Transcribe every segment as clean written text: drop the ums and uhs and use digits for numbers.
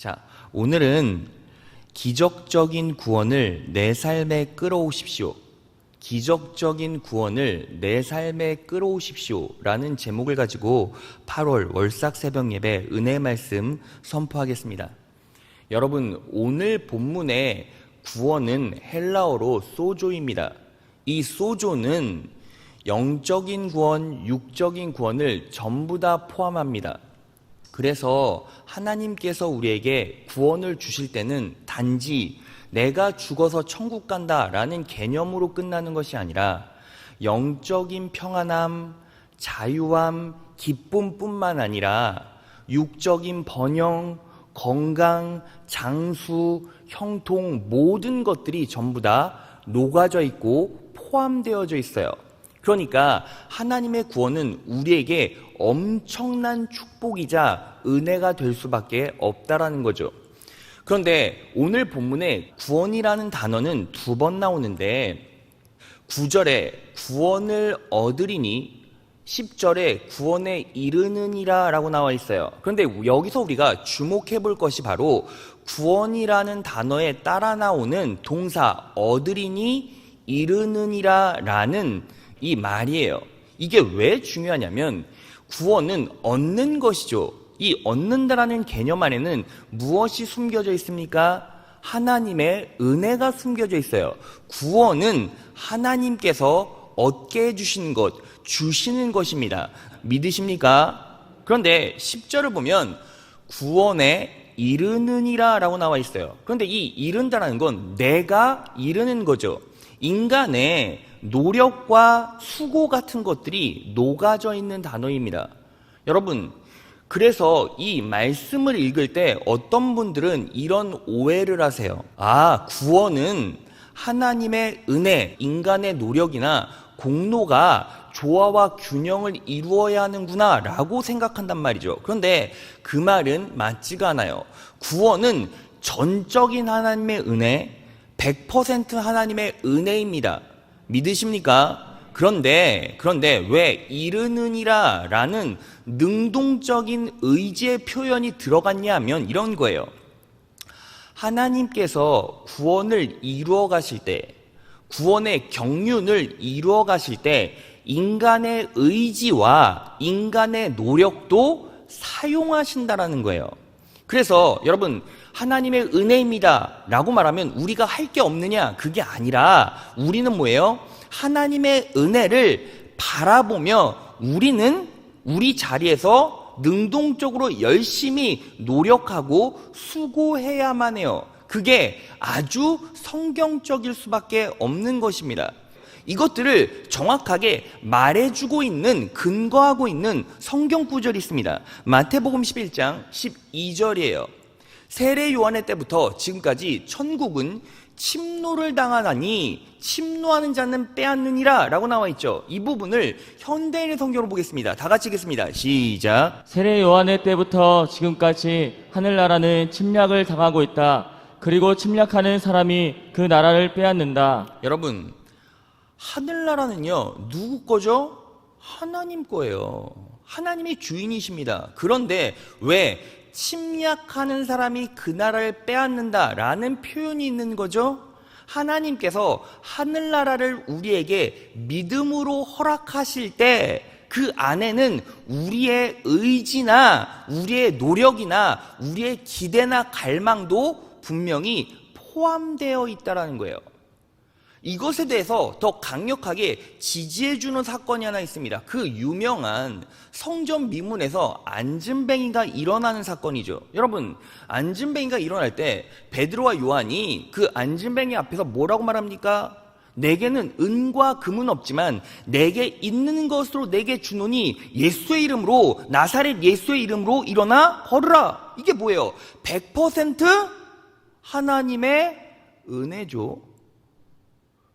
자, 오늘은 기적적인 구원을 내 삶에 끌어오십시오. 기적적인 구원을 내 삶에 끌어오십시오 라는 제목을 가지고 8월 월삭 새벽 예배 은혜 말씀 선포하겠습니다. 여러분, 오늘 본문의 구원은 헬라어로 소조입니다. 이 소조는 영적인 구원, 육적인 구원을 전부 다 포함합니다. 그래서 하나님께서 우리에게 구원을 주실 때는 단지 내가 죽어서 천국 간다라는 개념으로 끝나는 것이 아니라 영적인 평안함, 자유함, 기쁨뿐만 아니라 육적인 번영, 건강, 장수, 형통 모든 것들이 전부 다 녹아져 있고 포함되어져 있어요. 그러니까 하나님의 구원은 우리에게 엄청난 축복이자 은혜가 될 수밖에 없다라는 거죠. 그런데 오늘 본문에 구원이라는 단어는 2번 나오는데 9절에 구원을 얻으리니 10절에 구원에 이르느니라 라고 나와 있어요. 그런데 여기서 우리가 주목해 볼 것이 바로 구원이라는 단어에 따라 나오는 동사 얻으리니 이르느니라 라는 이 말이에요. 이게 왜 중요하냐면 구원은 얻는 것이죠. 이 얻는다라는 개념 안에는 무엇이 숨겨져 있습니까? 하나님의 은혜가 숨겨져 있어요. 구원은 하나님께서 얻게 해주신 것, 주시는 것입니다. 믿으십니까? 그런데 10절을 보면 구원에 이르느니라 라고 나와 있어요. 그런데 이 이른다라는 건 내가 이르는 거죠. 인간의 노력과 수고 같은 것들이 녹아져 있는 단어입니다. 여러분, 그래서 이 말씀을 읽을 때 어떤 분들은 이런 오해를 하세요. 아, 구원은 하나님의 은혜, 인간의 노력이나 공로가 조화와 균형을 이루어야 하는구나 라고 생각한단 말이죠. 그런데 그 말은 맞지가 않아요. 구원은 전적인 하나님의 은혜, 100% 하나님의 은혜입니다. 믿으십니까? 그런데 왜 이르느니라 라는 능동적인 의지의 표현이 들어갔냐 하면 이런 거예요. 하나님께서 구원을 이루어 가실 때, 구원의 경륜을 이루어 가실 때 인간의 의지와 인간의 노력도 사용하신다라는 거예요. 그래서 여러분, 하나님의 은혜입니다 라고 말하면 우리가 할 게 없느냐? 그게 아니라 우리는 뭐예요? 하나님의 은혜를 바라보며 우리는 우리 자리에서 능동적으로 열심히 노력하고 수고해야만 해요. 그게 아주 성경적일 수밖에 없는 것입니다. 이것들을 정확하게 말해주고 있는, 근거하고 있는 성경 구절이 있습니다. 마태복음 11장 12절이에요. 세례 요한의 때부터 지금까지 천국은 침노를 당하나니 침노하는 자는 빼앗느니라 라고 나와 있죠. 이 부분을 현대인의 성경으로 보겠습니다. 다 같이 읽겠습니다. 시작. 세례 요한의 때부터 지금까지 하늘나라는 침략을 당하고 있다. 그리고 침략하는 사람이 그 나라를 빼앗는다. 여러분, 하늘나라는요 누구 거죠? 하나님 거예요. 하나님이 주인이십니다. 그런데 왜 침략하는 사람이 그 나라를 빼앗는다라는 표현이 있는 거죠? 하나님께서 하늘나라를 우리에게 믿음으로 허락하실 때 그 안에는 우리의 의지나 우리의 노력이나 우리의 기대나 갈망도 분명히 포함되어 있다는 거예요. 이것에 대해서 더 강력하게 지지해주는 사건이 하나 있습니다. 그 유명한 성전 미문에서 안진뱅이가 일어나는 사건이죠. 여러분, 안진뱅이가 일어날 때 베드로와 요한이 그 안진뱅이 앞에서 뭐라고 말합니까? 내게는 은과 금은 없지만 내게 있는 것으로 내게 주노니 예수의 이름으로, 나사렛 예수의 이름으로 일어나 걸으라. 이게 뭐예요? 100% 하나님의 은혜죠.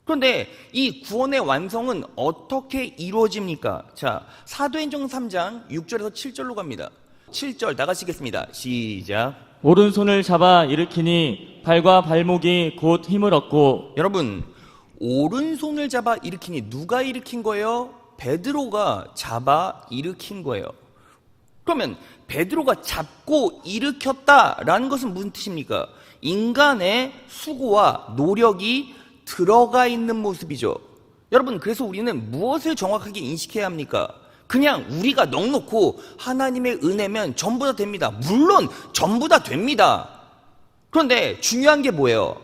그런데 이 구원의 완성은 어떻게 이루어집니까? 자, 사도행전 3장 6절에서 7절로 갑니다. 7절 나가시겠습니다. 시작. 오른손을 잡아 일으키니 발과 발목이 곧 힘을 얻고. 여러분, 오른손을 잡아 일으키니 누가 일으킨 거예요? 베드로가 잡아 일으킨 거예요. 그러면 베드로가 잡고 일으켰다라는 것은 무슨 뜻입니까? 인간의 수고와 노력이 들어가 있는 모습이죠. 여러분, 그래서 우리는 무엇을 정확하게 인식해야 합니까? 그냥 우리가 넉놓고 하나님의 은혜면 전부 다 됩니다. 물론 전부 다 됩니다. 그런데 중요한 게 뭐예요?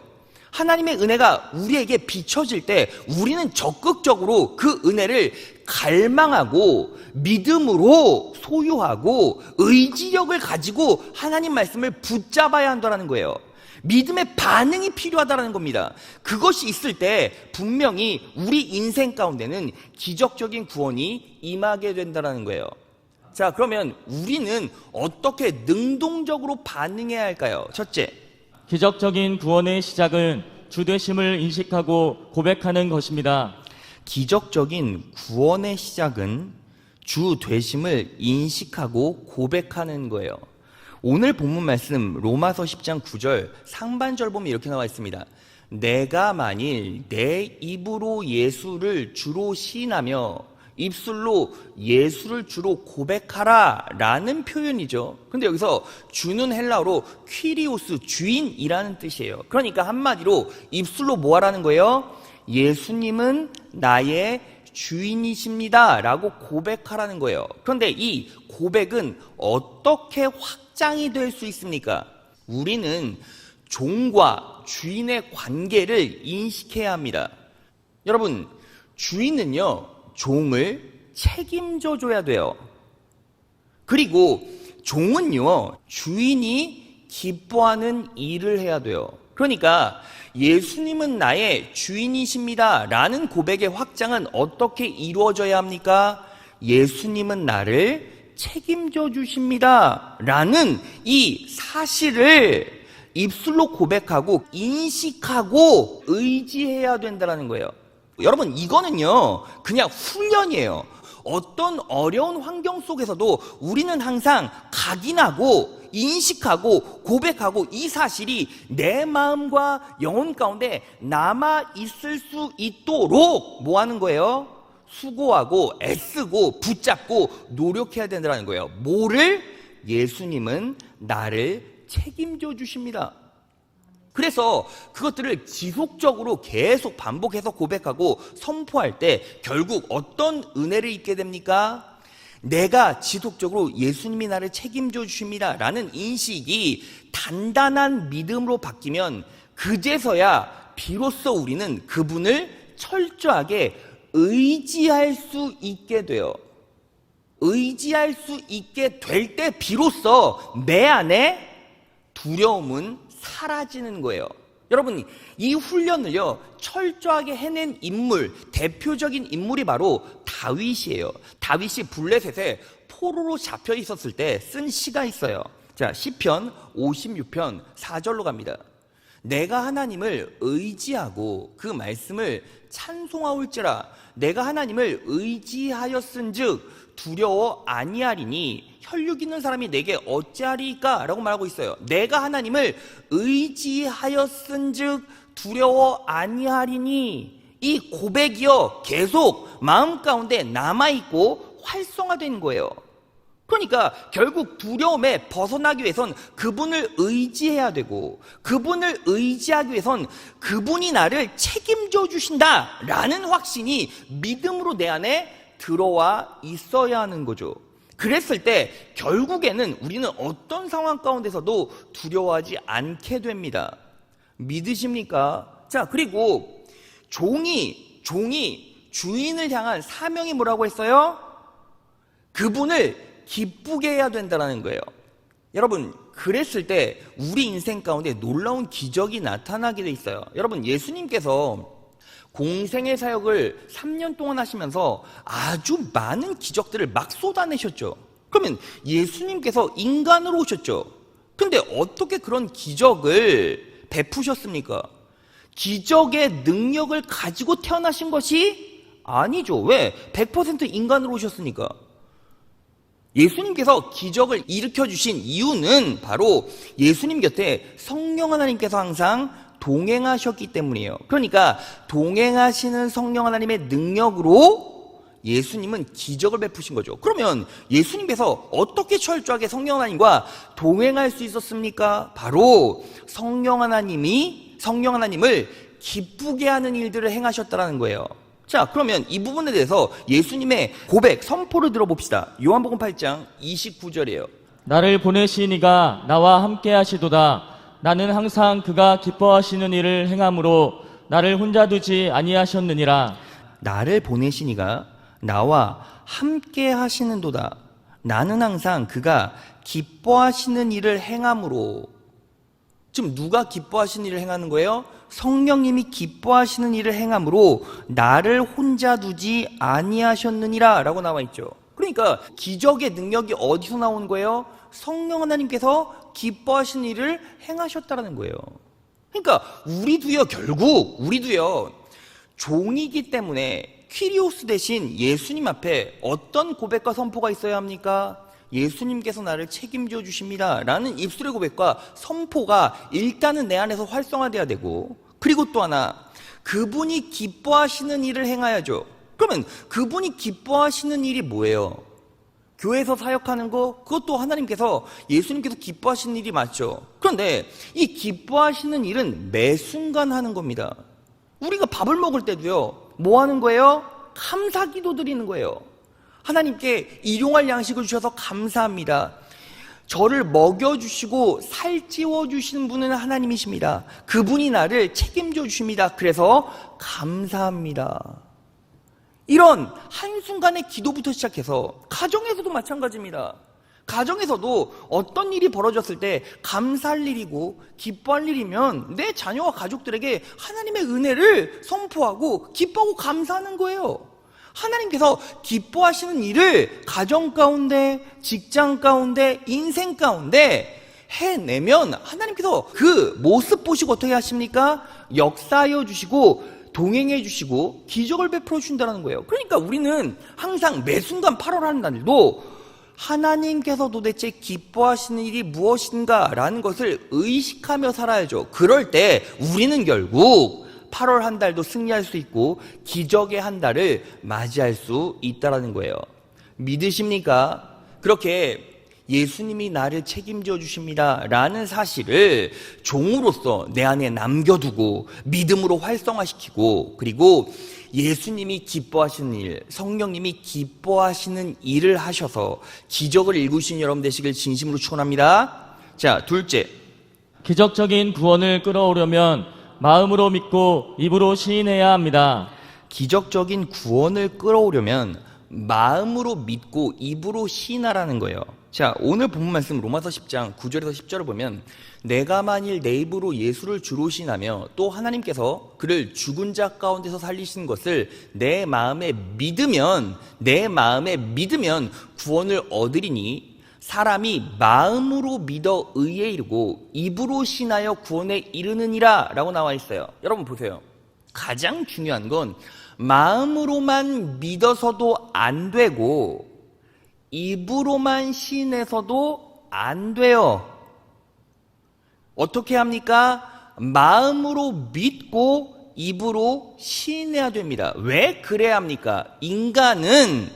하나님의 은혜가 우리에게 비춰질 때 우리는 적극적으로 그 은혜를 갈망하고 믿음으로 소유하고 의지력을 가지고 하나님 말씀을 붙잡아야 한다는 거예요. 믿음의 반응이 필요하다는 겁니다. 그것이 있을 때 분명히 우리 인생 가운데는 기적적인 구원이 임하게 된다는 거예요. 자, 그러면 우리는 어떻게 능동적으로 반응해야 할까요? 첫째, 기적적인 구원의 시작은 주되심을 인식하고 고백하는 것입니다. 기적적인 구원의 시작은 주 되심을 인식하고 고백하는 거예요. 오늘 본문 말씀 로마서 10장 9절 상반절 보면 이렇게 나와 있습니다. 내가 만일 내 입으로 예수를 주로 시인하며 입술로 예수를 주로 고백하라 라는 표현이죠. 근데 여기서 주는 헬라어로 퀴리오스, 주인이라는 뜻이에요. 그러니까 한마디로 입술로 뭐 하라는 거예요? 예수님은 나의 주인이십니다 라고 고백하라는 거예요. 그런데 이 고백은 어떻게 확장이 될 수 있습니까? 우리는 종과 주인의 관계를 인식해야 합니다. 여러분, 주인은요 종을 책임져 줘야 돼요. 그리고 종은요 주인이 기뻐하는 일을 해야 돼요. 그러니까 예수님은 나의 주인이십니다 라는 고백의 확장은 어떻게 이루어져야 합니까? 예수님은 나를 책임져 주십니다 라는 이 사실을 입술로 고백하고 인식하고 의지해야 된다는 거예요. 여러분, 이거는요 그냥 훈련이에요. 어떤 어려운 환경 속에서도 우리는 항상 각인하고 인식하고 고백하고 이 사실이 내 마음과 영혼 가운데 남아 있을 수 있도록 뭐 하는 거예요? 수고하고 애쓰고 붙잡고 노력해야 된다는 거예요. 뭐를? 예수님은 나를 책임져 주십니다. 그래서 그것들을 지속적으로 계속 반복해서 고백하고 선포할 때 결국 어떤 은혜를 입게 됩니까? 내가 지속적으로 예수님이 나를 책임져 주십니다 라는 인식이 단단한 믿음으로 바뀌면 그제서야 비로소 우리는 그분을 철저하게 의지할 수 있게 돼요. 의지할 수 있게 될 때 비로소 내 안에 두려움은 사라지는 거예요. 여러분, 이 훈련을요 철저하게 해낸 인물, 대표적인 인물이 바로 다윗이에요. 다윗이 블레셋에 포로로 잡혀 있었을 때 쓴 시가 있어요. 자, 시편 56편 4절로 갑니다. 내가 하나님을 의지하고 그 말씀을 찬송하올지라. 내가 하나님을 의지하였은즉 두려워 아니하리니 혈육 있는 사람이 내게 어찌하리까? 라고 말하고 있어요. 내가 하나님을 의지하였은즉 두려워 아니하리니, 이 고백이요 계속 마음 가운데 남아있고 활성화된 거예요. 그러니까 결국 두려움에 벗어나기 위해선 그분을 의지해야 되고, 그분을 의지하기 위해선 그분이 나를 책임져 주신다라는 확신이 믿음으로 내 안에 들어와 있어야 하는 거죠. 그랬을 때 결국에는 우리는 어떤 상황 가운데서도 두려워하지 않게 됩니다. 믿으십니까? 자, 그리고 종이 주인을 향한 사명이 뭐라고 했어요? 그분을 기쁘게 해야 된다는 거예요. 여러분, 그랬을 때 우리 인생 가운데 놀라운 기적이 나타나게 돼 있어요. 여러분, 예수님께서 공생의 사역을 3년 동안 하시면서 아주 많은 기적들을 막 쏟아내셨죠. 그러면 예수님께서 인간으로 오셨죠. 근데 어떻게 그런 기적을 베푸셨습니까? 기적의 능력을 가지고 태어나신 것이 아니죠. 왜? 100% 인간으로 오셨으니까. 예수님께서 기적을 일으켜주신 이유는 바로 예수님 곁에 성령 하나님께서 항상 동행하셨기 때문이에요. 그러니까 동행하시는 성령 하나님의 능력으로 예수님은 기적을 베푸신 거죠. 그러면 예수님께서 어떻게 철저하게 성령 하나님과 동행할 수 있었습니까? 바로 성령 하나님을 기쁘게 하는 일들을 행하셨다라는 거예요. 자, 그러면 이 부분에 대해서 예수님의 고백, 선포를 들어봅시다. 요한복음 8장 29절이에요. 나를 보내신 이가 나와 함께 하시도다. 나는 항상 그가 기뻐하시는 일을 행함으로 나를 혼자 두지 아니하셨느니라. 나를 보내신 이가 나와 함께 하시는도다. 나는 항상 그가 기뻐하시는 일을 행함으로. 지금 누가 기뻐하시는 일을 행하는 거예요? 성령님이 기뻐하시는 일을 행함으로 나를 혼자 두지 아니하셨느니라 라고 나와 있죠. 그러니까 기적의 능력이 어디서 나오는 거예요? 성령 하나님께서 기뻐하시는 일을 행하셨다라는 거예요. 그러니까 우리도요 종이기 때문에 퀴리오스 대신 예수님 앞에 어떤 고백과 선포가 있어야 합니까? 예수님께서 나를 책임져 주십니다 라는 입술의 고백과 선포가 일단은 내 안에서 활성화돼야 되고, 그리고 또 하나, 그분이 기뻐하시는 일을 행해야죠. 그러면 그분이 기뻐하시는 일이 뭐예요? 교회에서 사역하는 거, 그것도 하나님께서, 예수님께서 기뻐하시는 일이 맞죠. 그런데 이 기뻐하시는 일은 매 순간 하는 겁니다. 우리가 밥을 먹을 때도요, 뭐 하는 거예요? 감사 기도 드리는 거예요. 하나님께 일용할 양식을 주셔서 감사합니다. 저를 먹여주시고 살찌워주시는 분은 하나님이십니다. 그분이 나를 책임져 주십니다. 그래서 감사합니다. 이런 한순간의 기도부터 시작해서 가정에서도 마찬가지입니다. 가정에서도 어떤 일이 벌어졌을 때 감사할 일이고 기뻐할 일이면 내 자녀와 가족들에게 하나님의 은혜를 선포하고 기뻐하고 감사하는 거예요. 하나님께서 기뻐하시는 일을 가정 가운데, 직장 가운데, 인생 가운데 해내면 하나님께서 그 모습 보시고 어떻게 하십니까? 역사하여 주시고 동행해 주시고 기적을 베풀어 주신다는 거예요. 그러니까 우리는 항상 매 순간 8월 하는 날도 하나님께서 도대체 기뻐하시는 일이 무엇인가라는 것을 의식하며 살아야죠. 그럴 때 우리는 결국 8월 한 달도 승리할 수 있고 기적의 한 달을 맞이할 수 있다는 거예요. 믿으십니까? 그렇게 예수님이 나를 책임져 주십니다 라는 사실을 종으로서 내 안에 남겨두고 믿음으로 활성화시키고, 그리고 예수님이 기뻐하시는 일, 성령님이 기뻐하시는 일을 하셔서 기적을 일구신 여러분 되시길 진심으로 축원합니다. 자, 둘째, 기적적인 구원을 끌어오려면 마음으로 믿고 입으로 시인해야 합니다. 기적적인 구원을 끌어오려면 마음으로 믿고 입으로 시인하라는 거예요. 자, 오늘 본문 말씀 로마서 10장 9절에서 10절을 보면, 내가 만일 내 입으로 예수를 주로 시인하며 또 하나님께서 그를 죽은 자 가운데서 살리신 것을 내 마음에 믿으면 구원을 얻으리니, 사람이 마음으로 믿어 의에 이르고 입으로 신하여 구원에 이르느니라 라고 나와 있어요. 여러분 보세요. 가장 중요한 건 마음으로만 믿어서도 안 되고 입으로만 시인해서도 안 돼요. 어떻게 합니까? 마음으로 믿고 입으로 시인해야 됩니다. 왜 그래야 합니까? 인간은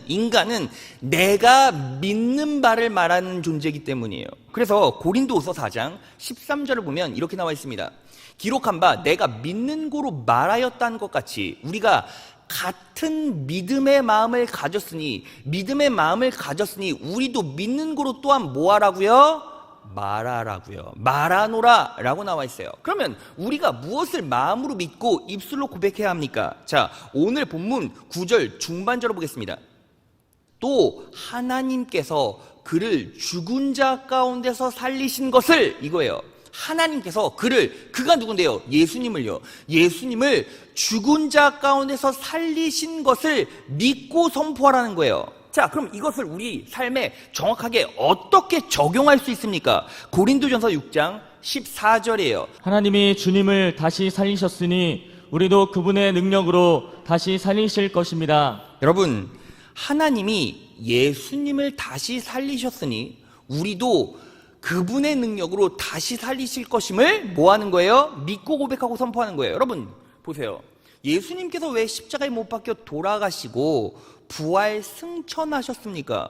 내가 믿는 바를 말하는 존재이기 때문이에요. 그래서 고린도후서 4장 13절을 보면 이렇게 나와 있습니다. 기록한 바 내가 믿는 고로 말하였다는 것 같이 우리가 같은 믿음의 마음을 가졌으니 우리도 믿는 고로 또한 뭐 하라고요? 말하라고요. 말하노라 라고 나와 있어요. 그러면 우리가 무엇을 마음으로 믿고 입술로 고백해야 합니까? 자, 오늘 본문 9절 중반절을 보겠습니다. 또 하나님께서 그를 죽은 자 가운데서 살리신 것을, 이거예요. 하나님께서 그가 누군데요? 예수님을 죽은 자 가운데서 살리신 것을 믿고 선포하라는 거예요. 자, 그럼 이것을 우리 삶에 정확하게 어떻게 적용할 수 있습니까? 고린도전서 6장 14절이에요. 하나님이 주님을 다시 살리셨으니 우리도 그분의 능력으로 다시 살리실 것입니다. 여러분, 하나님이 예수님을 다시 살리셨으니 우리도 그분의 능력으로 다시 살리실 것임을 뭐 하는 거예요? 믿고 고백하고 선포하는 거예요. 여러분 보세요. 예수님께서 왜 십자가에 못 박혀 돌아가시고 부활 승천하셨습니까?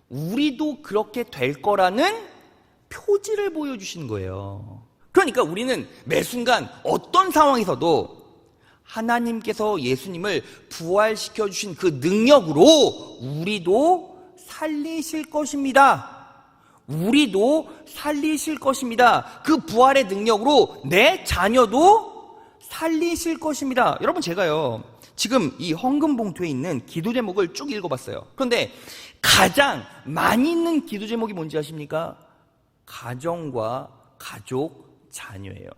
우리도 그렇게 될 거라는 표지를 보여주신 거예요. 그러니까 우리는 매 순간 어떤 상황에서도 하나님께서 예수님을 부활시켜 주신 그 능력으로 우리도 살리실 것입니다. 우리도 살리실 것입니다. 그 부활의 능력으로 내 자녀도 살리실 것입니다. 여러분, 제가요 지금 이 헌금 봉투에 있는 기도 제목을 쭉 읽어봤어요. 그런데 가장 많이 있는 기도 제목이 뭔지 아십니까? 가정과 가족, 자녀예요.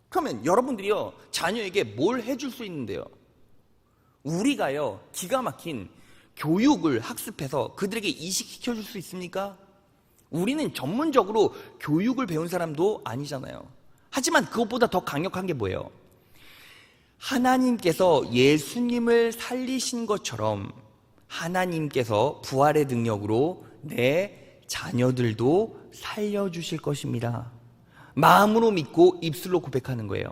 그러면 여러분들이요 자녀에게 뭘 해줄 수 있는데요? 우리가요 기가 막힌 교육을 학습해서 그들에게 이식시켜 줄 수 있습니까? 우리는 전문적으로 교육을 배운 사람도 아니잖아요. 하지만 그것보다 더 강력한 게 뭐예요? 하나님께서 예수님을 살리신 것처럼 하나님께서 부활의 능력으로 내 자녀들도 살려주실 것입니다. 마음으로 믿고 입술로 고백하는 거예요.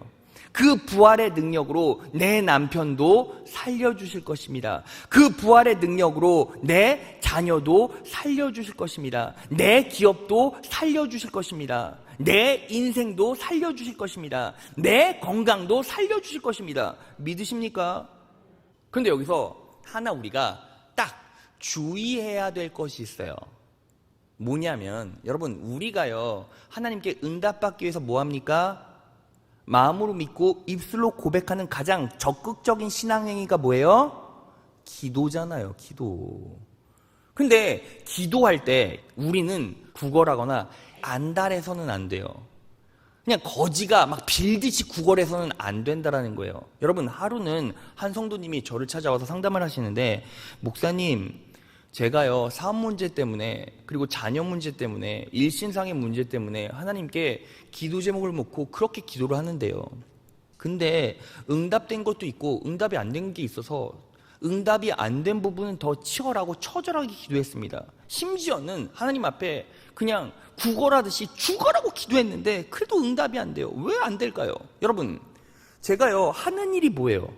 그 부활의 능력으로 내 남편도 살려주실 것입니다. 그 부활의 능력으로 내 자녀도 살려주실 것입니다. 내 기업도 살려주실 것입니다. 내 인생도 살려주실 것입니다. 내 건강도 살려주실 것입니다. 믿으십니까? 그런데 여기서 하나 우리가 딱 주의해야 될 것이 있어요. 뭐냐면 여러분, 우리가요 하나님께 응답받기 위해서 뭐합니까? 마음으로 믿고 입술로 고백하는 가장 적극적인 신앙행위가 뭐예요? 기도잖아요. 기도. 근데 기도할 때 우리는 구걸하거나 안달해서는 안 돼요. 그냥 거지가 막 빌듯이 구걸해서는 안 된다라는 거예요. 여러분, 하루는 한 성도님이 저를 찾아와서 상담을 하시는데, 목사님, 제가요 사업 문제 때문에 그리고 자녀 문제 때문에 일신상의 문제 때문에 하나님께 기도 제목을 묻고 그렇게 기도를 하는데요, 근데 응답된 것도 있고 응답이 안 된 게 있어서 응답이 안 된 부분은 더 치열하고 처절하게 기도했습니다. 심지어는 하나님 앞에 그냥 구걸하듯이 죽어라고 기도했는데 그래도 응답이 안 돼요. 왜 안 될까요? 여러분, 제가요 하는 일이 뭐예요?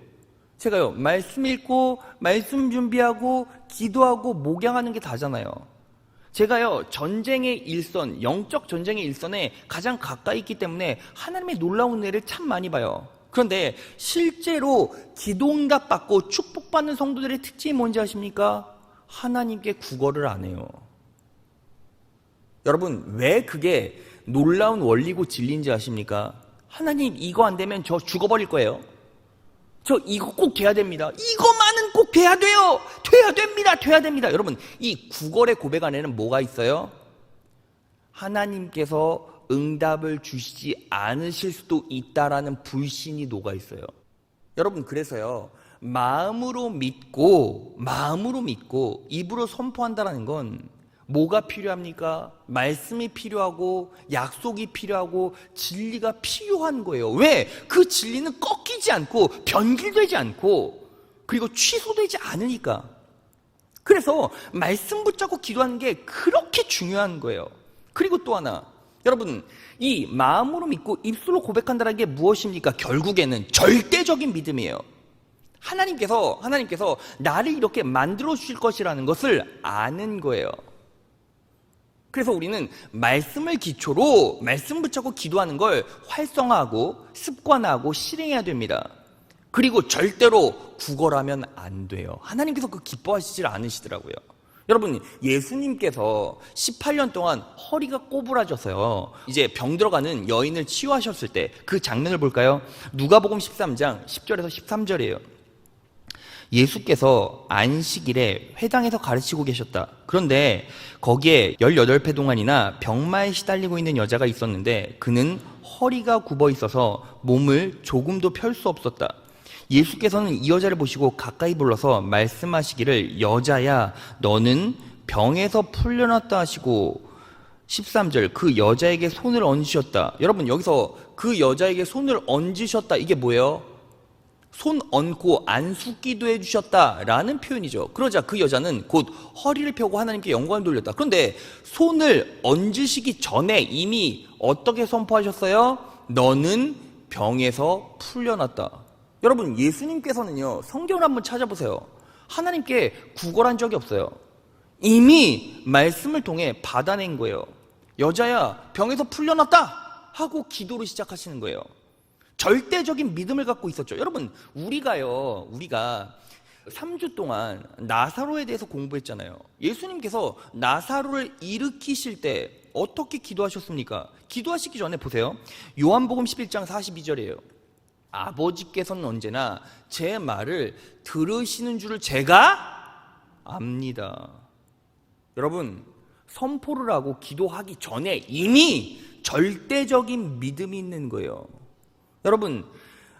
제가요 말씀 읽고 말씀 준비하고 기도하고 목양하는 게 다잖아요. 제가요 전쟁의 일선, 영적 전쟁의 일선에 가장 가까이 있기 때문에 하나님의 놀라운 은혜를 참 많이 봐요. 그런데 실제로 기도 응답 받고 축복받는 성도들의 특징이 뭔지 아십니까? 하나님께 구걸을 안 해요. 여러분, 왜 그게 놀라운 원리고 진리인지 아십니까? 하나님, 이거 안 되면 저 죽어버릴 거예요. 저 이거 꼭 돼야 됩니다. 이거만은 꼭 돼야 돼요. 돼야 됩니다. 돼야 됩니다. 여러분, 이 구걸의 고백 안에는 뭐가 있어요? 하나님께서 응답을 주시지 않으실 수도 있다라는 불신이 녹아 있어요. 여러분, 그래서요 마음으로 믿고 입으로 선포한다라는 건 뭐가 필요합니까? 말씀이 필요하고 약속이 필요하고 진리가 필요한 거예요. 왜? 그 진리는 꺾이지 않고 변질되지 않고 그리고 취소되지 않으니까. 그래서 말씀 붙잡고 기도하는 게 그렇게 중요한 거예요. 그리고 또 하나, 여러분, 이 마음으로 믿고 입술로 고백한다는 게 무엇입니까? 결국에는 절대적인 믿음이에요. 하나님께서 나를 이렇게 만들어 주실 것이라는 것을 아는 거예요. 그래서 우리는 말씀을 기초로 말씀 붙잡고 기도하는 걸 활성화하고 습관화하고 실행해야 됩니다. 그리고 절대로 구걸하면 안 돼요. 하나님께서 그 기뻐하시질 않으시더라고요. 여러분, 예수님께서 18년 동안 허리가 꼬부라져서요 이제 병들어가는 여인을 치유하셨을 때 그 장면을 볼까요? 누가복음 13장 10절에서 13절이에요. 예수께서 안식일에 회당에서 가르치고 계셨다. 그런데 거기에 18배 동안이나 병마에 시달리고 있는 여자가 있었는데 그는 허리가 굽어 있어서 몸을 조금도 펼 수 없었다. 예수께서는 이 여자를 보시고 가까이 불러서 말씀하시기를, 여자야, 너는 병에서 풀려났다 하시고 13절, 그 여자에게 손을 얹으셨다. 여러분, 여기서 그 여자에게 손을 얹으셨다, 이게 뭐예요? 손 얹고 안수기도 해주셨다라는 표현이죠. 그러자 그 여자는 곧 허리를 펴고 하나님께 영광을 돌렸다. 그런데 손을 얹으시기 전에 이미 어떻게 선포하셨어요? 너는 병에서 풀려났다. 여러분, 예수님께서는요, 성경을 한번 찾아보세요. 하나님께 구걸한 적이 없어요. 이미 말씀을 통해 받아낸 거예요. 여자야, 병에서 풀려났다 하고 기도를 시작하시는 거예요. 절대적인 믿음을 갖고 있었죠. 여러분, 우리가 3주 동안 나사로에 대해서 공부했잖아요. 예수님께서 나사로를 일으키실 때 어떻게 기도하셨습니까? 기도하시기 전에 보세요. 요한복음 11장 42절이에요. 아버지께서는 언제나 제 말을 들으시는 줄을 제가 압니다. 여러분, 선포를 하고 기도하기 전에 이미 절대적인 믿음이 있는 거예요. 여러분,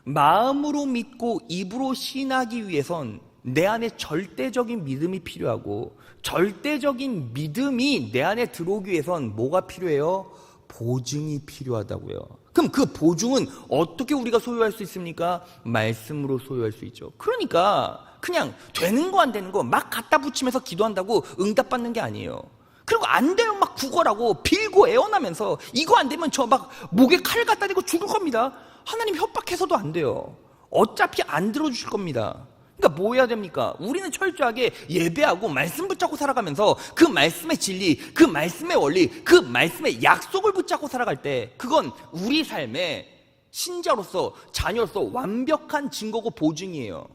마음으로 믿고 입으로 신하기 위해선 내 안에 절대적인 믿음이 필요하고, 절대적인 믿음이 내 안에 들어오기 위해선 뭐가 필요해요? 보증이 필요하다고요. 그럼 그 보증은 어떻게 우리가 소유할 수 있습니까? 말씀으로 소유할 수 있죠. 그러니까 그냥 되는 거 안 되는 거 막 갖다 붙이면서 기도한다고 응답받는 게 아니에요. 그리고 안 되면 막 구걸하고 빌고 애원하면서 이거 안 되면 저 막 목에 칼 갖다 대고 죽을 겁니다. 하나님 협박해서도 안 돼요. 어차피 안 들어주실 겁니다. 그러니까 뭐 해야 됩니까? 우리는 철저하게 예배하고 말씀 붙잡고 살아가면서 그 말씀의 진리, 그 말씀의 원리, 그 말씀의 약속을 붙잡고 살아갈 때 그건 우리 삶의 신자로서, 자녀로서 완벽한 증거고 보증이에요.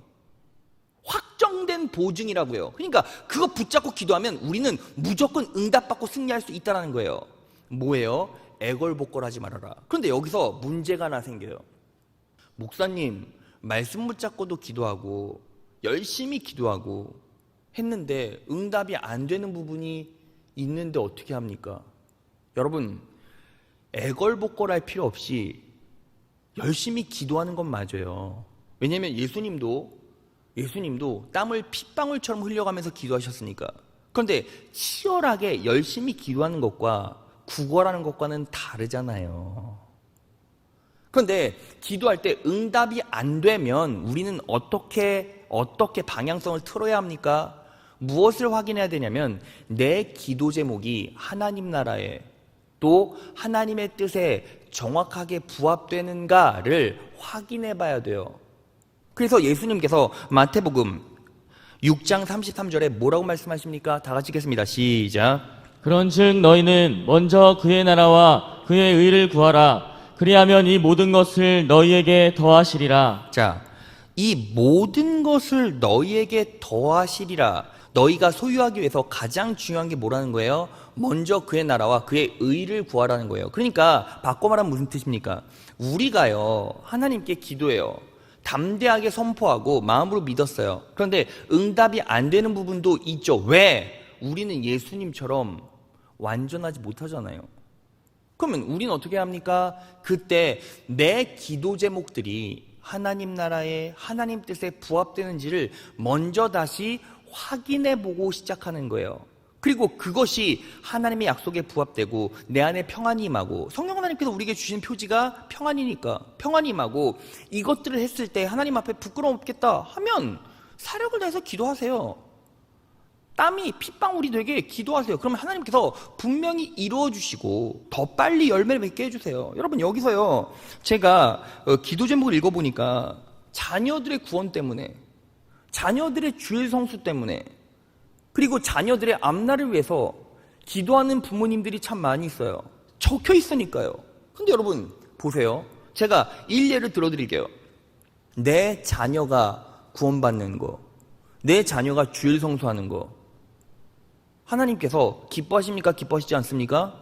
확정된 보증이라고요. 그러니까 그거 붙잡고 기도하면 우리는 무조건 응답받고 승리할 수 있다는 거예요. 뭐예요? 애걸복걸하지 말아라. 그런데 여기서 문제가 하나 생겨요. 목사님, 말씀 붙잡고도 기도하고 열심히 기도하고 했는데 응답이 안 되는 부분이 있는데 어떻게 합니까? 여러분, 애걸복걸할 필요 없이 열심히 기도하는 건 맞아요. 왜냐하면 예수님도 땀을 핏방울처럼 흘려가면서 기도하셨으니까. 그런데 치열하게 열심히 기도하는 것과 구걸하는 것과는 다르잖아요. 그런데 기도할 때 응답이 안 되면 우리는 어떻게 방향성을 틀어야 합니까? 무엇을 확인해야 되냐면 내 기도 제목이 하나님 나라에 또 하나님의 뜻에 정확하게 부합되는가를 확인해 봐야 돼요. 그래서 예수님께서 마태복음 6장 33절에 뭐라고 말씀하십니까? 다 같이 읽겠습니다. 시작. 그런즉 너희는 먼저 그의 나라와 그의 의를 구하라. 그리하면 이 모든 것을 너희에게 더하시리라. 자, 이 모든 것을 너희에게 더하시리라. 너희가 소유하기 위해서 가장 중요한 게 뭐라는 거예요? 먼저 그의 나라와 그의 의를 구하라는 거예요. 그러니까 바꿔 말하면 무슨 뜻입니까? 우리가요, 하나님께 기도해요. 담대하게 선포하고 마음으로 믿었어요. 그런데 응답이 안 되는 부분도 있죠. 왜? 우리는 예수님처럼 완전하지 못하잖아요. 그러면 우리는 어떻게 합니까? 그때 내 기도 제목들이 하나님 나라의 하나님 뜻에 부합되는지를 먼저 다시 확인해 보고 시작하는 거예요. 그리고 그것이 하나님의 약속에 부합되고 내 안에 평안이 임하고, 성령 하나님께서 우리에게 주신 표지가 평안이니까 평안이 임하고, 이것들을 했을 때 하나님 앞에 부끄러움 없겠다 하면 사력을 다해서 기도하세요. 땀이 핏방울이 되게 기도하세요. 그러면 하나님께서 분명히 이루어 주시고 더 빨리 열매를 맺게 해주세요. 여러분, 여기서요, 제가 기도 제목을 읽어보니까 자녀들의 구원 때문에, 자녀들의 주일 성수 때문에, 그리고 자녀들의 앞날을 위해서 기도하는 부모님들이 참 많이 있어요. 적혀 있으니까요. 근데 여러분 보세요. 제가 일례를 들어드릴게요. 내 자녀가 구원받는 거, 내 자녀가 주일 성수하는 거, 하나님께서 기뻐하십니까? 기뻐하시지 않습니까?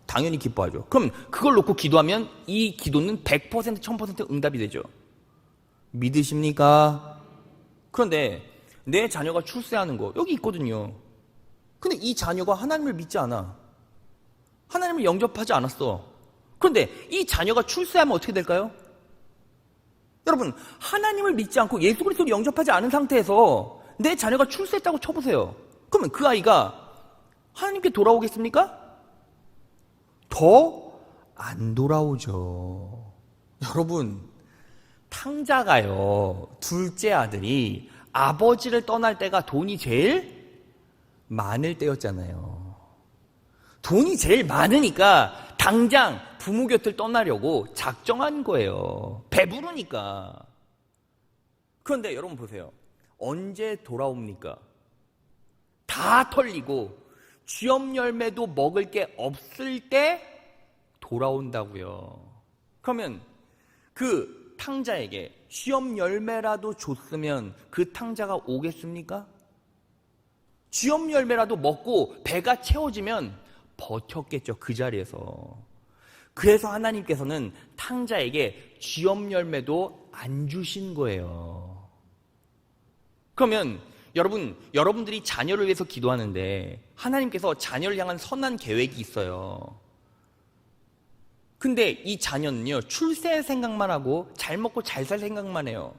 당연히 기뻐하죠. 그럼 그걸 놓고 기도하면 이 기도는 100% 1000% 응답이 되죠. 믿으십니까? 그런데 내 자녀가 출세하는 거 여기 있거든요. 근데 이 자녀가 하나님을 믿지 않아. 하나님을 영접하지 않았어. 그런데 이 자녀가 출세하면 어떻게 될까요? 여러분, 하나님을 믿지 않고 예수 그리스도를 영접하지 않은 상태에서 내 자녀가 출세했다고 쳐보세요. 그러면 그 아이가 하나님께 돌아오겠습니까? 더 안 돌아오죠. 여러분, 탕자가요, 둘째 아들이 아버지를 떠날 때가 돈이 제일 많을 때였잖아요. 돈이 제일 많으니까 당장 부모 곁을 떠나려고 작정한 거예요. 배부르니까. 그런데 여러분 보세요. 언제 돌아옵니까? 다 털리고 쥐엄 열매도 먹을 게 없을 때 돌아온다고요. 그러면 그 탕자에게 쥐엄 열매라도 줬으면 그 탕자가 오겠습니까? 쥐엄 열매라도 먹고 배가 채워지면 버텼겠죠, 그 자리에서. 그래서 하나님께서는 탕자에게 쥐엄 열매도 안 주신 거예요. 그러면 여러분들이 자녀를 위해서 기도하는데 하나님께서 자녀를 향한 선한 계획이 있어요. 근데 이 자녀는요, 출세 생각만 하고 잘 먹고 잘 살 생각만 해요.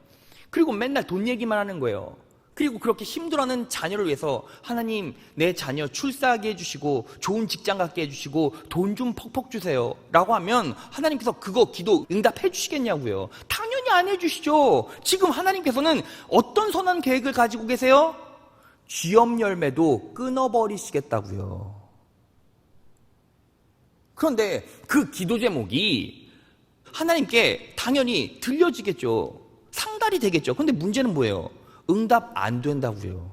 그리고 맨날 돈 얘기만 하는 거예요. 그리고 그렇게 힘들어하는 자녀를 위해서 하나님, 내 자녀 출세하게 해주시고 좋은 직장 갖게 해주시고 돈 좀 퍽퍽 주세요 라고 하면 하나님께서 그거 기도 응답해 주시겠냐고요. 당연히 안 해주시죠. 지금 하나님께서는 어떤 선한 계획을 가지고 계세요? 쥐엄 열매도 끊어버리시겠다고요. 그런데 그 기도 제목이 하나님께 당연히 들려지겠죠. 상달이 되겠죠. 근데 문제는 뭐예요? 응답 안 된다고요.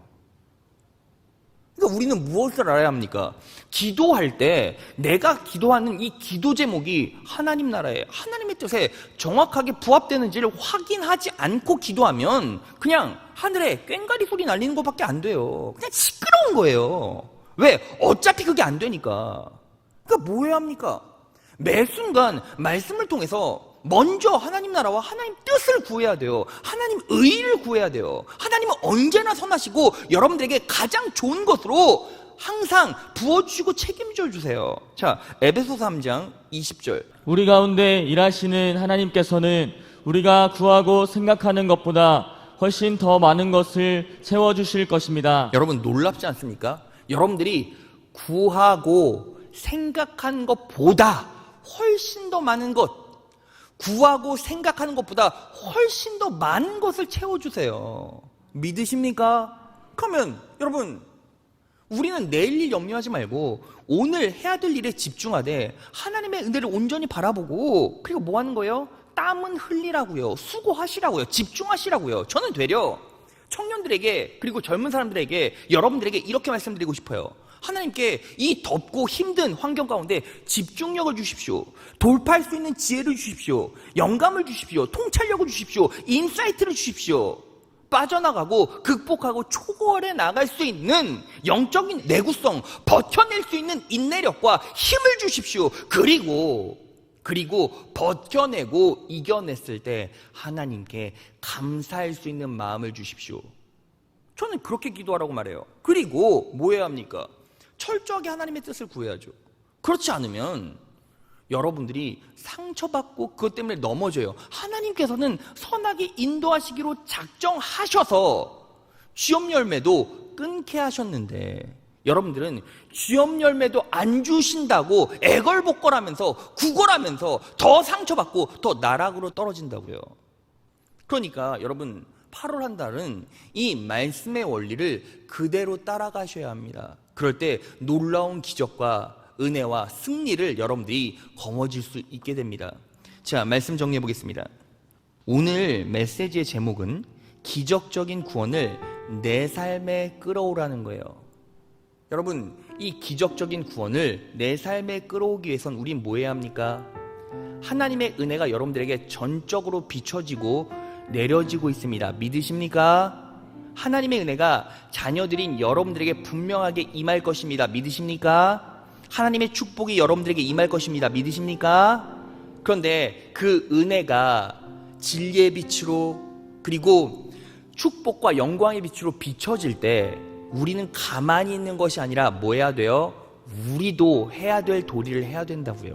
그러니까 우리는 무엇을 알아야 합니까? 기도할 때 내가 기도하는 이 기도 제목이 하나님 나라에 하나님의 뜻에 정확하게 부합되는지를 확인하지 않고 기도하면 그냥 하늘에 꽹과리 소리 날리는 것밖에 안 돼요. 그냥 시끄러운 거예요. 왜? 어차피 그게 안 되니까. 그러니까 뭐 해야 합니까? 매 순간 말씀을 통해서 먼저 하나님 나라와 하나님 뜻을 구해야 돼요. 하나님 의를 구해야 돼요. 하나님은 언제나 선하시고 여러분들에게 가장 좋은 것으로 항상 부어주시고 책임져 주세요. 자, 에베소서 3장 20절. 우리 가운데 일하시는 하나님께서는 우리가 구하고 생각하는 것보다 훨씬 더 많은 것을 채워주실 것입니다. 여러분 놀랍지 않습니까? 여러분들이 구하고 생각한 것보다 훨씬 더 많은 것, 구하고 생각하는 것보다 훨씬 더 많은 것을 채워주세요. 믿으십니까? 그러면 여러분, 우리는 내일 일 염려하지 말고 오늘 해야 될 일에 집중하되 하나님의 은혜를 온전히 바라보고, 그리고 뭐 하는 거예요? 땀은 흘리라고요. 수고하시라고요. 집중하시라고요. 저는 되려 청년들에게, 그리고 젊은 사람들에게, 여러분들에게 이렇게 말씀드리고 싶어요. 하나님께 이 덥고 힘든 환경 가운데 집중력을 주십시오. 돌파할 수 있는 지혜를 주십시오. 영감을 주십시오. 통찰력을 주십시오. 인사이트를 주십시오. 빠져나가고 극복하고 초월해 나갈 수 있는 영적인 내구성, 버텨낼 수 있는 인내력과 힘을 주십시오. 그리고 버텨내고 이겨냈을 때 하나님께 감사할 수 있는 마음을 주십시오. 저는 그렇게 기도하라고 말해요. 그리고 뭐 해야 합니까? 철저하게 하나님의 뜻을 구해야죠. 그렇지 않으면 여러분들이 상처받고 그것 때문에 넘어져요. 하나님께서는 선하게 인도하시기로 작정하셔서 쥐엄 열매도 끊게 하셨는데 여러분들은 쥐엄 열매도 안 주신다고 애걸복걸하면서 구걸하면서 더 상처받고 더 나락으로 떨어진다고요. 그러니까 여러분, 8월 한 달은 이 말씀의 원리를 그대로 따라가셔야 합니다. 그럴 때 놀라운 기적과 은혜와 승리를 여러분들이 거머쥘 수 있게 됩니다. 자, 말씀 정리해 보겠습니다. 오늘 메시지의 제목은 기적적인 구원을 내 삶에 끌어오라는 거예요. 여러분, 이 기적적인 구원을 내 삶에 끌어오기 위해선 우린 뭐 해야 합니까? 하나님의 은혜가 여러분들에게 전적으로 비춰지고 내려지고 있습니다. 믿으십니까? 하나님의 은혜가 자녀들인 여러분들에게 분명하게 임할 것입니다. 믿으십니까? 하나님의 축복이 여러분들에게 임할 것입니다. 믿으십니까? 그런데 그 은혜가 진리의 빛으로, 그리고 축복과 영광의 빛으로 비춰질 때 우리는 가만히 있는 것이 아니라 뭐 해야 돼요? 우리도 해야 될 도리를 해야 된다고요.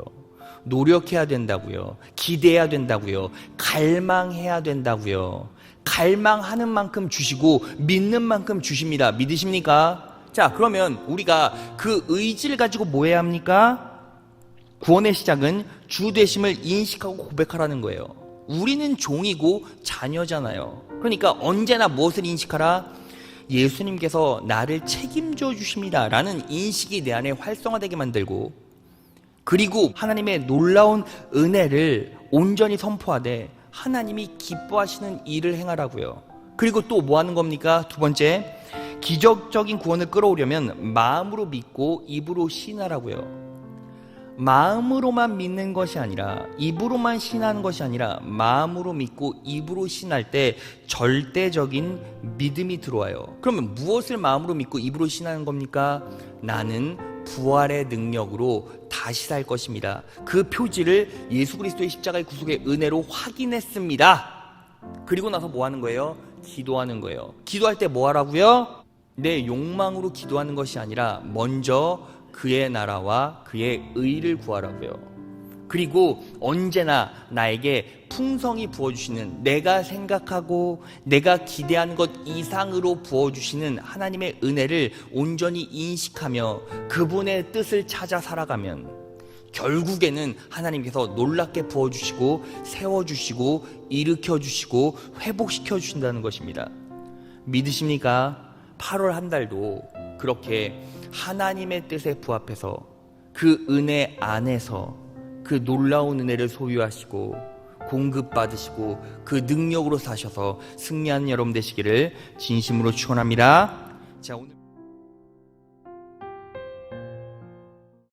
노력해야 된다고요. 기대해야 된다고요. 갈망해야 된다고요. 갈망하는 만큼 주시고 믿는 만큼 주십니다. 믿으십니까? 자, 그러면 우리가 그 의지를 가지고 뭐 해야 합니까? 구원의 시작은 주 되심을 인식하고 고백하라는 거예요. 우리는 종이고 자녀잖아요. 그러니까 언제나 무엇을 인식하라? 예수님께서 나를 책임져 주십니다 라는 인식이 내 안에 활성화되게 만들고, 그리고 하나님의 놀라운 은혜를 온전히 선포하되 하나님이 기뻐하시는 일을 행하라고요. 그리고 또 뭐 하는 겁니까? 두 번째, 기적적인 구원을 끌어오려면 마음으로 믿고 입으로 신하라고요. 마음으로만 믿는 것이 아니라, 입으로만 신하는 것이 아니라 마음으로 믿고 입으로 신할 때 절대적인 믿음이 들어와요. 그러면 무엇을 마음으로 믿고 입으로 신하는 겁니까? 나는 부활의 능력으로 다시 살 것입니다. 그 표지를 예수 그리스도의 십자가의 구속의 은혜로 확인했습니다. 그리고 나서 뭐 하는 거예요? 기도하는 거예요. 기도할 때 뭐 하라고요? 내 욕망으로 기도하는 것이 아니라 먼저 그의 나라와 그의 의를 구하라고요. 그리고 언제나 나에게 풍성히 부어주시는, 내가 생각하고 내가 기대하는 것 이상으로 부어주시는 하나님의 은혜를 온전히 인식하며 그분의 뜻을 찾아 살아가면 결국에는 하나님께서 놀랍게 부어주시고 세워주시고 일으켜주시고 회복시켜주신다는 것입니다. 믿으십니까? 8월 한 달도 그렇게 하나님의 뜻에 부합해서 그 은혜 안에서 그 놀라운 은혜를 소유하시고 공급받으시고 그 능력으로 사셔서 승리하는 여러분 되시기를 진심으로 축원합니다. 자, 오늘